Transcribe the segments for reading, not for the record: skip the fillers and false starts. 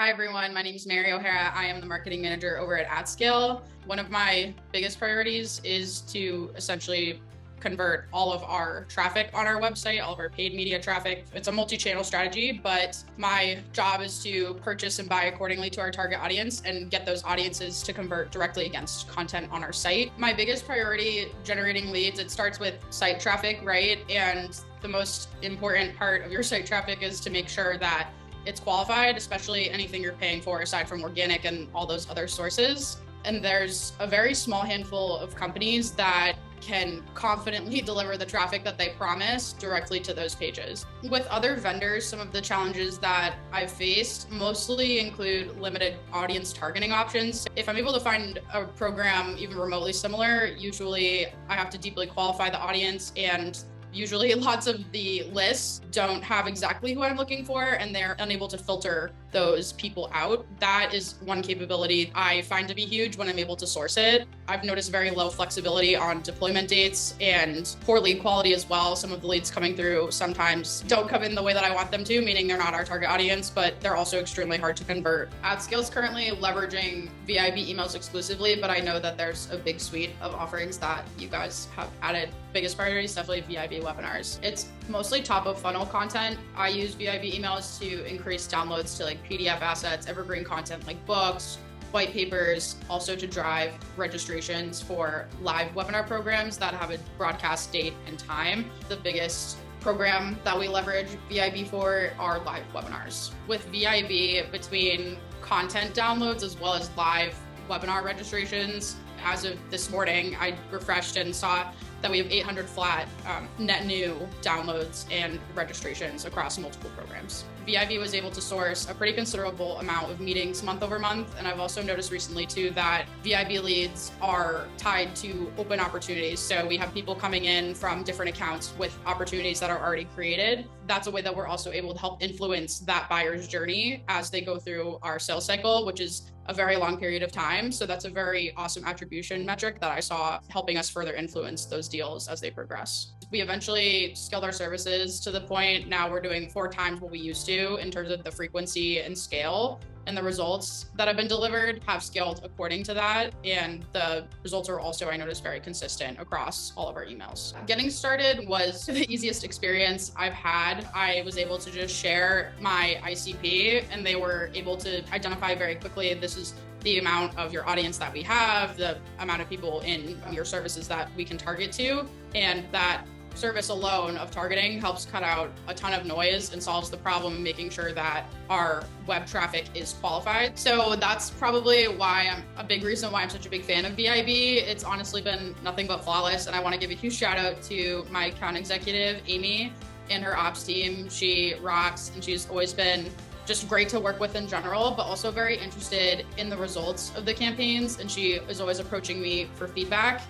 Hi everyone, my name is Mary O'Hara. I am the marketing manager over at Atscale. One of my biggest priorities is to essentially convert all of our traffic on our website, all of our paid media traffic. It's a multi-channel strategy, but my job is to purchase and buy accordingly to our target audience and get those audiences to convert directly against content on our site. My biggest priority, generating leads, it starts with site traffic, right? And the most important part of your site traffic is to make sure that it's qualified, especially anything you're paying for aside from organic and all those other sources. And there's a very small handful of companies that can confidently deliver the traffic that they promise directly to those pages. With other vendors, some of the challenges that I've faced mostly include limited audience targeting options. If I'm able to find a program even remotely similar, usually I have to deeply qualify the audience, and usually lots of the lists don't have exactly who I'm looking for, and they're unable to filter those people out. That is one capability I find to be huge when I'm able to source it. I've noticed very low flexibility on deployment dates and poor lead quality as well. Some of the leads coming through sometimes don't come in the way that I want them to, meaning they're not our target audience, but they're also extremely hard to convert. Atscale is currently leveraging VIB emails exclusively, but I know that there's a big suite of offerings that you guys have added. Biggest priority is definitely VIB webinars. It's mostly top of funnel content. I use VIB emails to increase downloads to like PDF assets, evergreen content like books, white papers, also to drive registrations for live webinar programs that have a broadcast date and time. The biggest program that we leverage VIB for are live webinars. With VIB, between content downloads as well as live webinar registrations, as of this morning, I refreshed and saw that we have 800 flat net new downloads and registrations across multiple programs. VIB was able to source a pretty considerable amount of meetings month over month. And I've also noticed recently too that VIB leads are tied to open opportunities. So we have people coming in from different accounts with opportunities that are already created. That's a way that we're also able to help influence that buyer's journey as they go through our sales cycle, which is a very long period of time. So that's a very awesome attribution metric that I saw helping us further influence those deals as they progress. We eventually scaled our services to the point now we're doing 4 times what we used to in terms of the frequency and scale. And the results that have been delivered have scaled according to that. And the results are also, I noticed, very consistent across all of our emails. Getting started was the easiest experience I've had. I was able to just share my ICP and they were able to identify very quickly, this is the amount of your audience that we have, the amount of people in your services that we can target to, and that service alone of targeting helps cut out a ton of noise and solves the problem, making sure that our web traffic is qualified. So that's probably why a big reason why I'm such a big fan of VIB. It's honestly been nothing but flawless. And I want to give a huge shout out to my account executive, Amy, and her ops team. She rocks, and she's always been just great to work with in general, but also very interested in the results of the campaigns. And she is always approaching me for feedback.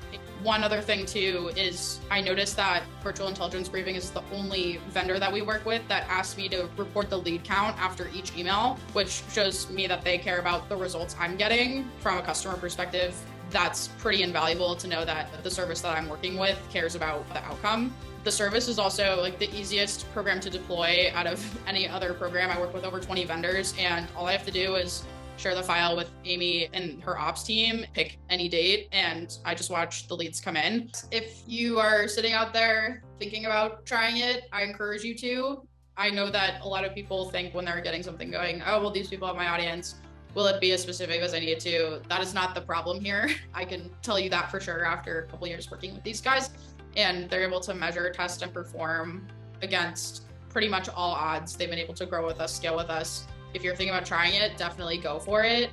One other thing too is I noticed that Virtual Intelligence Briefing is the only vendor that we work with that asks me to report the lead count after each email, which shows me that they care about the results I'm getting from a customer perspective. That's pretty invaluable to know that the service that I'm working with cares about the outcome. The service is also like the easiest program to deploy out of any other program. I work with over 20 vendors, and all I have to do is share the file with Amy and her ops team, pick any date, and I just watch the leads come in. If you are sitting out there thinking about trying it, I encourage you to. I know that a lot of people think when they're getting something going, oh, well, these people have my audience. Will it be as specific as I need it to? That is not the problem here. I can tell you that for sure after a couple years working with these guys. And they're able to measure, test, and perform against pretty much all odds. They've been able to grow with us, scale with us. If you're thinking about trying it, definitely go for it.